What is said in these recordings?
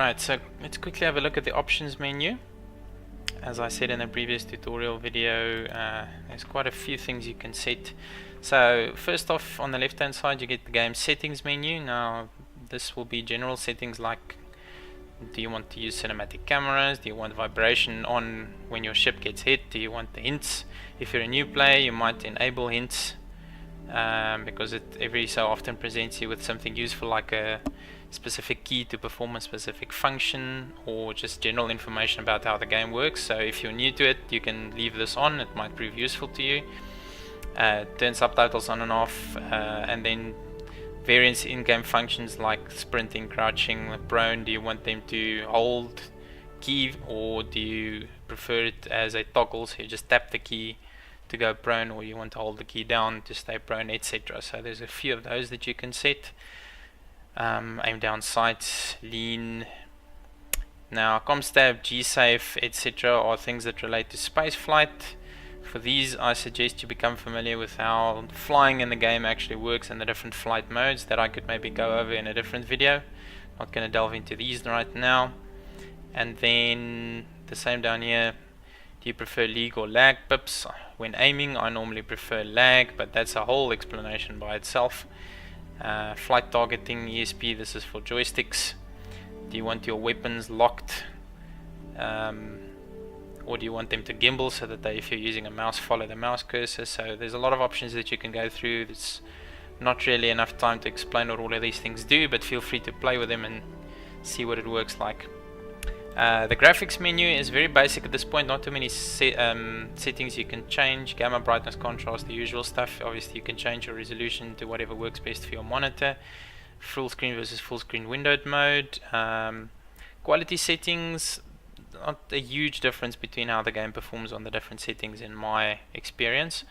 Right, so let's quickly have a look at the options menu. As I said in a previous tutorial video, there's quite a few things you can set. So first off, on the left hand side you get the game settings menu. Now this will be general settings like, do you want to use cinematic cameras, do you want vibration on when your ship gets hit, do you want the hints. If you're a new player you might enable hints, because it every so often presents you with something useful like a specific key to perform a specific function, or just general information about how the game works. So if you're new to it, you can leave this on, it might prove useful to you. Turn subtitles on and off, and then various in-game functions like sprinting, crouching, prone. Do you want them to hold key, or do you prefer it as a toggle, so you just tap the key to go prone, or you want to hold the key down to stay prone, etc. So there's a few of those that you can set. Aim down sights, lean. Now ComStab, G-Safe, etc. are things that relate to space flight. For these I suggest you become familiar with how flying in the game actually works and the different flight modes that I could maybe go over in a different video. Not going to delve into these right now. And then the same down here, do you prefer lag or lag pips? When aiming I normally prefer lag, but that's a whole explanation by itself. Flight targeting Esp, this is for joysticks. Do you want your weapons locked, or do you want them to gimbal so that they, if you're using a mouse, follow the mouse cursor? So there's a lot of options that you can go through. There's not really enough time to explain what all of these things do, but feel free to play with them and see what it works like. The graphics menu is very basic at this point, not too many settings you can change. Gamma, brightness, contrast, the usual stuff. Obviously you can change your resolution to whatever works best for your monitor. Full screen versus full screen windowed mode. Quality settings, not a huge difference between how the game performs on the different settings in my experience.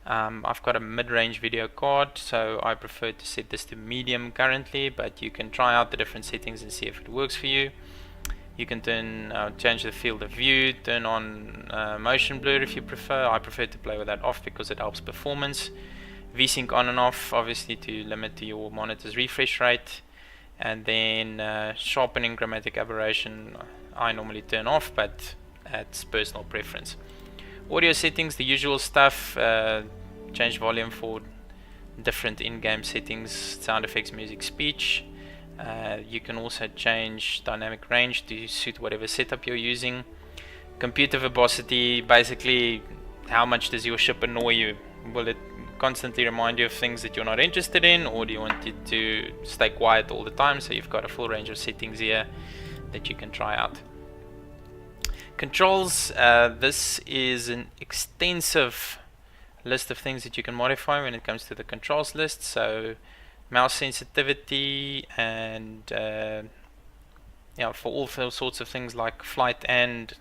I've got a mid-range video card, so I prefer to set this to medium currently, but you can try out the different settings and see if it works for you. You can change the field of view, turn on motion blur if you prefer. I prefer to play with that off because it helps performance. VSync on and off, obviously to limit to your monitor's refresh rate. And then sharpening, chromatic aberration, I normally turn off, but that's personal preference. Audio settings, the usual stuff. Change volume for different in-game settings, sound effects, music, speech. You can also change dynamic range to suit whatever setup you're using. Computer verbosity, basically how much does your ship annoy you? Will it constantly remind you of things that you're not interested in, or do you want it to stay quiet all the time? So you've got a full range of settings here that you can try out. Controls, this is an extensive list of things that you can modify when it comes to the controls list. So mouse sensitivity, and yeah, for all sorts of things like flight and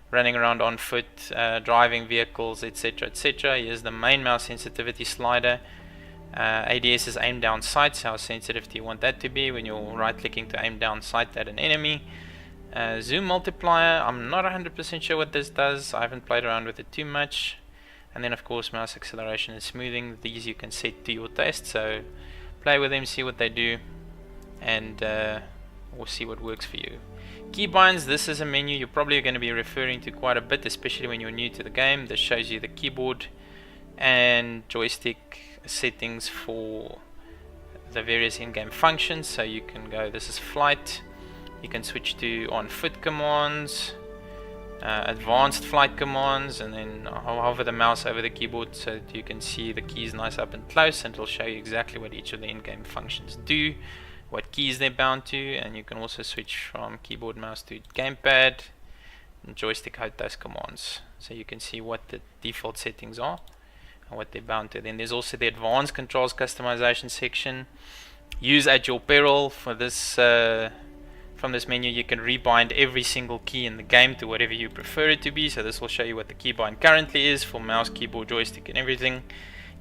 running around on foot, driving vehicles, etc, etc. Here's the main mouse sensitivity slider. ADS is aim down sights. How sensitive do you want that to be when you're right clicking to aim down sight at an enemy? Zoom multiplier, I'm not 100% sure what this does. I haven't played around with it too much. And then of course mouse acceleration and smoothing, these you can set to your taste, so play with them, see what they do, and or see what works for you. Keybinds, this is a menu you're probably going to be referring to quite a bit, especially when you're new to the game. This shows you the keyboard and joystick settings for the various in-game functions. So you can go, this is flight, you can switch to on foot commands, advanced flight commands, and then hover the mouse over the keyboard so that you can see the keys nice up and close, and it'll show you exactly what each of the in-game functions do, what keys they're bound to. And you can also switch from keyboard mouse to gamepad and joystick HOTAS commands, so you can see what the default settings are and what they're bound to. Then there's also the advanced controls customization section. Use at your peril. For this from this menu you can rebind every single key in the game to whatever you prefer it to be. So this will show you what the keybind currently is for mouse, keyboard, joystick and everything.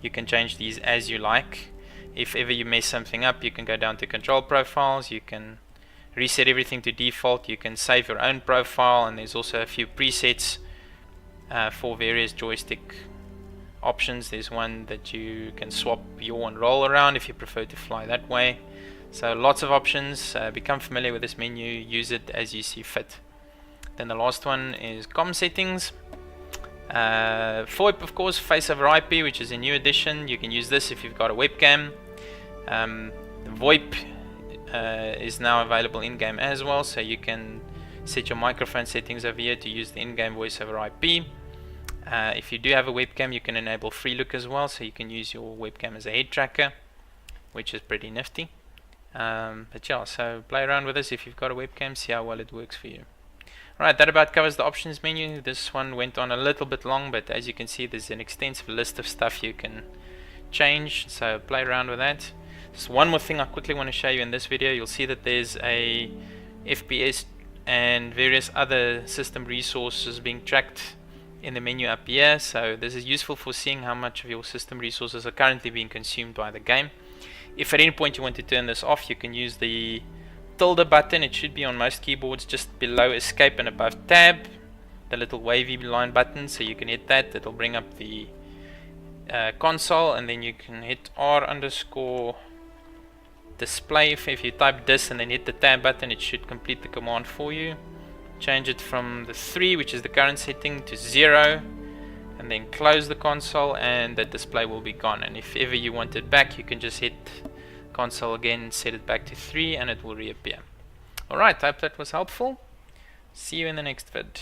You can change these as you like. If ever you mess something up, you can go down to control profiles, you can reset everything to default, you can save your own profile, and there's also a few presets for various joystick options. There's one that you can swap yaw and roll around if you prefer to fly that way. So lots of options. Become familiar with this menu, use it as you see fit. Then the last one is COM settings. VoIP, of course, face over IP, which is a new addition. You can use this if you've got a webcam. VoIP is now available in-game as well, so you can set your microphone settings over here to use the in-game voice over IP. If you do have a webcam, you can enable free look as well, so you can use your webcam as a head tracker, which is pretty nifty. But yeah, so play around with this if you've got a webcam, see how well it works for you. Alright, that about covers the options menu. This one went on a little bit long, but as you can see, there's an extensive list of stuff you can change, so play around with that. Just one more thing I quickly want to show you in this video. You'll see that there's a FPS and various other system resources being tracked in the menu up here, so this is useful for seeing how much of your system resources are currently being consumed by the game. If at any point you want to turn this off, you can use the tilde button. It should be on most keyboards just below escape and above tab, the little wavy line button, so you can hit that. It'll bring up the console, and then you can hit R underscore display. If you type this and then hit the tab button, it should complete the command for you. Change it from the 3, which is the current setting, to 0, and then close the console, and the display will be gone. And if ever you want it back, you can just hit console again, set it back to 3, and it will reappear. Alright, I hope that was helpful. See you in the next vid.